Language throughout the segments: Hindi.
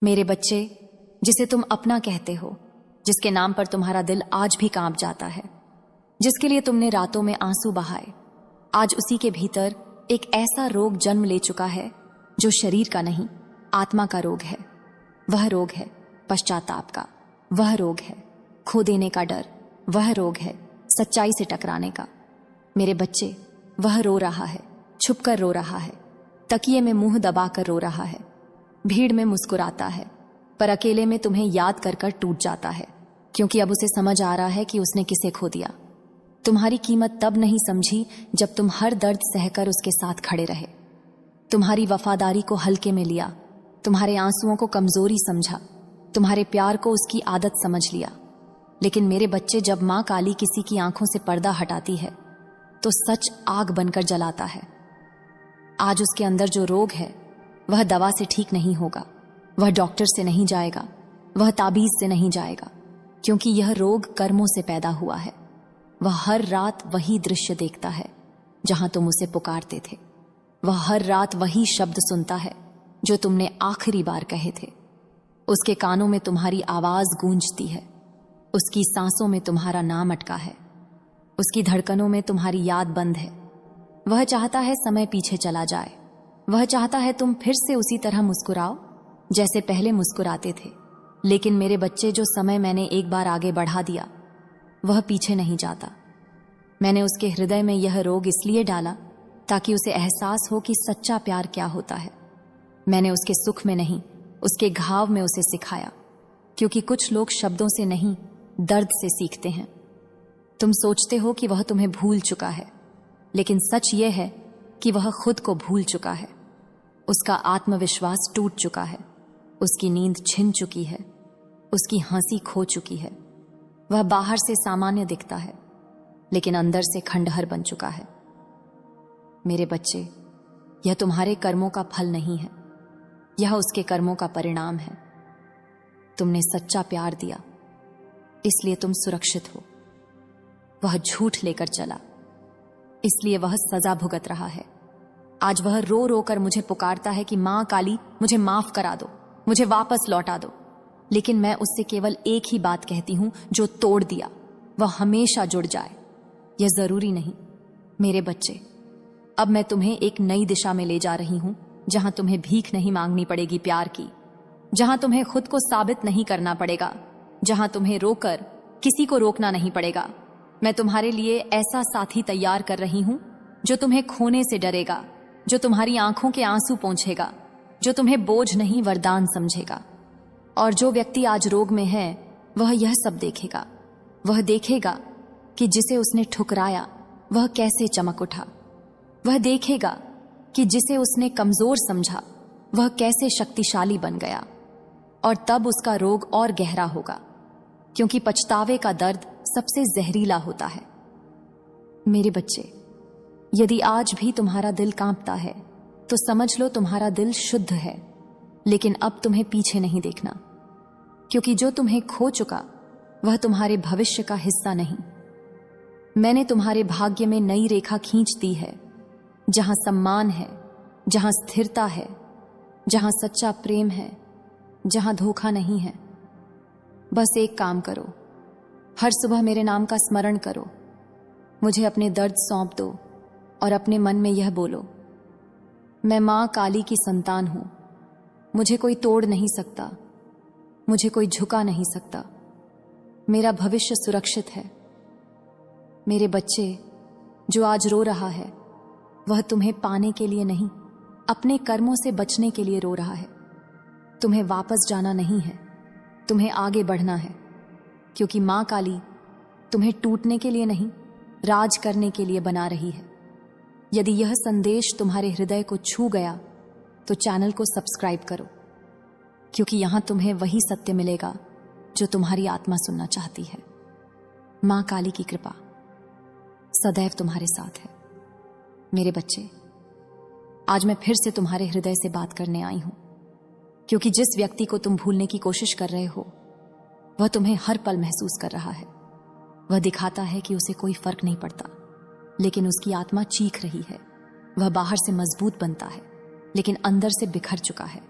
मेरे बच्चे, जिसे तुम अपना कहते हो, जिसके नाम पर तुम्हारा दिल आज भी कांप जाता है, जिसके लिए तुमने रातों में आंसू बहाए, आज उसी के भीतर एक ऐसा रोग जन्म ले चुका है जो शरीर का नहीं, आत्मा का रोग है। वह रोग है पश्चाताप का, वह रोग है खो देने का डर, वह रोग है सच्चाई से टकराने का। मेरे बच्चे, वह रो रहा है, छुपकर रो रहा है, तकिए में मुंह दबाकर रो रहा है, भीड़ में मुस्कुराता है, पर अकेले में तुम्हें याद कर कर टूट जाता है, क्योंकि अब उसे समझ आ रहा है कि उसने किसे खो दिया। तुम्हारी कीमत तब नहीं समझी जब तुम हर दर्द सहकर उसके साथ खड़े रहे, तुम्हारी वफादारी को हल्के में लिया, तुम्हारे आंसुओं को कमजोरी समझा, तुम्हारे प्यार को उसकी आदत समझ लिया। लेकिन मेरे बच्चे, जब मां काली किसी की आंखों से पर्दा हटाती है तो सच आग बनकर जलाता है। आज उसके अंदर जो रोग है वह दवा से ठीक नहीं होगा, वह डॉक्टर से नहीं जाएगा, वह ताबीज से नहीं जाएगा, क्योंकि यह रोग कर्मों से पैदा हुआ है। वह हर रात वही दृश्य देखता है जहां तुम उसे पुकारते थे, वह हर रात वही शब्द सुनता है जो तुमने आखिरी बार कहे थे। उसके कानों में तुम्हारी आवाज गूंजती है, उसकी सांसों में तुम्हारा नाम अटका है, उसकी धड़कनों में तुम्हारी याद बंद है। वह चाहता है समय पीछे चला जाए, वह चाहता है तुम फिर से उसी तरह मुस्कुराओ जैसे पहले मुस्कुराते थे। लेकिन मेरे बच्चे, जो समय मैंने एक बार आगे बढ़ा दिया वह पीछे नहीं जाता। मैंने उसके हृदय में यह रोग इसलिए डाला ताकि उसे एहसास हो कि सच्चा प्यार क्या होता है। मैंने उसके सुख में नहीं, उसके घाव में उसे सिखाया, क्योंकि कुछ लोग शब्दों से नहीं, दर्द से सीखते हैं। तुम सोचते हो कि वह तुम्हें भूल चुका है, लेकिन सच यह है कि वह खुद को भूल चुका है। उसका आत्मविश्वास टूट चुका है, उसकी नींद छिन चुकी है, उसकी हंसी खो चुकी है। वह बाहर से सामान्य दिखता है, लेकिन अंदर से खंडहर बन चुका है। मेरे बच्चे, यह तुम्हारे कर्मों का फल नहीं है, यह उसके कर्मों का परिणाम है। तुमने सच्चा प्यार दिया, इसलिए तुम सुरक्षित हो। वह झूठ लेकर चला, इसलिए वह सजा भुगत रहा है। आज वह रो रो कर मुझे पुकारता है कि मां काली, मुझे माफ करा दो, मुझे वापस लौटा दो। लेकिन मैं उससे केवल एक ही बात कहती हूं, जो तोड़ दिया वह हमेशा जुड़ जाए। यह जरूरी नहीं। मेरे बच्चे, अब मैं तुम्हें एक नई दिशा में ले जा रही हूं, जहां तुम्हें भीख नहीं मांगनी पड़ेगी प्यार की, जहां तुम्हें खुद को साबित नहीं करना पड़ेगा, जहां तुम्हें रोकर किसी को रोकना नहीं पड़ेगा। मैं तुम्हारे लिए ऐसा साथी तैयार कर रही हूं जो तुम्हें खोने से डरेगा, जो तुम्हारी आंखों के आंसू पोंछेगा, जो तुम्हें बोझ नहीं वरदान समझेगा। और जो व्यक्ति आज रोग में है वह यह सब देखेगा। वह देखेगा कि जिसे उसने ठुकराया वह कैसे चमक उठा। वह देखेगा कि जिसे उसने कमजोर समझा वह कैसे शक्तिशाली बन गया। और तब उसका रोग और गहरा होगा, क्योंकि पछतावे का दर्द सबसे जहरीला होता है। मेरे बच्चे, यदि आज भी तुम्हारा दिल कांपता है तो समझ लो तुम्हारा दिल शुद्ध है। लेकिन अब तुम्हें पीछे नहीं देखना, क्योंकि जो तुम्हें खो चुका वह तुम्हारे भविष्य का हिस्सा नहीं। मैंने तुम्हारे भाग्य में नई रेखा खींच दी है, जहां सम्मान है, जहां स्थिरता है, जहां सच्चा प्रेम है, जहां धोखा नहीं है। बस एक काम करो, हर सुबह मेरे नाम का स्मरण करो, मुझे अपने दर्द सौंप दो और अपने मन में यह बोलो, मैं मां काली की संतान हूं, मुझे कोई तोड़ नहीं सकता, मुझे कोई झुका नहीं सकता, मेरा भविष्य सुरक्षित है। मेरे बच्चे, जो आज रो रहा है वह तुम्हें पाने के लिए नहीं, अपने कर्मों से बचने के लिए रो रहा है। तुम्हें वापस जाना नहीं है, तुम्हें आगे बढ़ना है, क्योंकि मां काली तुम्हें टूटने के लिए नहीं, राज करने के लिए बना रही है। यदि यह संदेश तुम्हारे हृदय को छू गया तो चैनल को सब्सक्राइब करो, क्योंकि यहां तुम्हें वही सत्य मिलेगा जो तुम्हारी आत्मा सुनना चाहती है। मां काली की कृपा सदैव तुम्हारे साथ है। मेरे बच्चे, आज मैं फिर से तुम्हारे हृदय से बात करने आई हूं, क्योंकि जिस व्यक्ति को तुम भूलने की कोशिश कर रहे हो वह तुम्हें हर पल महसूस कर रहा है। वह दिखाता है कि उसे कोई फर्क नहीं पड़ता, लेकिन उसकी आत्मा चीख रही है। वह बाहर से मजबूत बनता है, लेकिन अंदर से बिखर चुका है।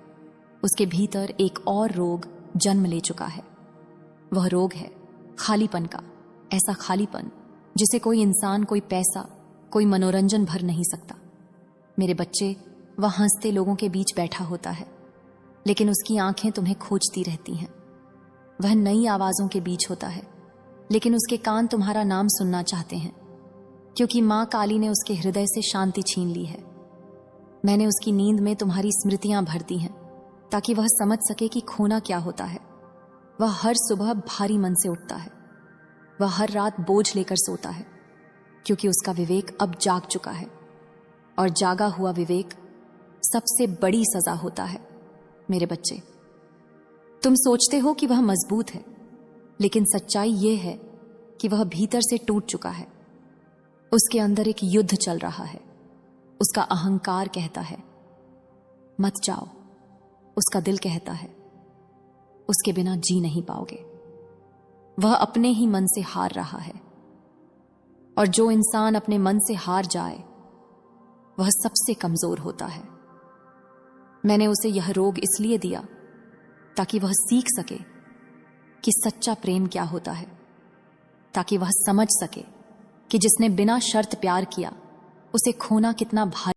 उसके भीतर एक और रोग जन्म ले चुका है। वह रोग है खालीपन का, ऐसा खालीपन जिसे कोई इंसान, कोई पैसा, कोई मनोरंजन भर नहीं सकता। मेरे बच्चे, वह हंसते लोगों के बीच बैठा होता है, लेकिन उसकी आंखें तुम्हें खोजती रहती हैं। वह नई आवाजों के बीच होता है, लेकिन उसके कान तुम्हारा नाम सुनना चाहते हैं, क्योंकि मां काली ने उसके हृदय से शांति छीन ली है। मैंने उसकी नींद में तुम्हारी स्मृतियां भर दी हैं, ताकि वह समझ सके कि खोना क्या होता है। वह हर सुबह भारी मन से उठता है, वह हर रात बोझ लेकर सोता है, क्योंकि उसका विवेक अब जाग चुका है, और जागा हुआ विवेक सबसे बड़ी सजा होता है। मेरे बच्चे, तुम सोचते हो कि वह मजबूत है, लेकिन सच्चाई यह है कि वह भीतर से टूट चुका है। उसके अंदर एक युद्ध चल रहा है। उसका अहंकार कहता है मत जाओ, उसका दिल कहता है उसके बिना जी नहीं पाओगे। वह अपने ही मन से हार रहा है, और जो इंसान अपने मन से हार जाए वह सबसे कमजोर होता है। मैंने उसे यह रोग इसलिए दिया ताकि वह सीख सके कि सच्चा प्रेम क्या होता है, ताकि वह समझ सके कि जिसने बिना शर्त प्यार किया उसे खोना कितना भारी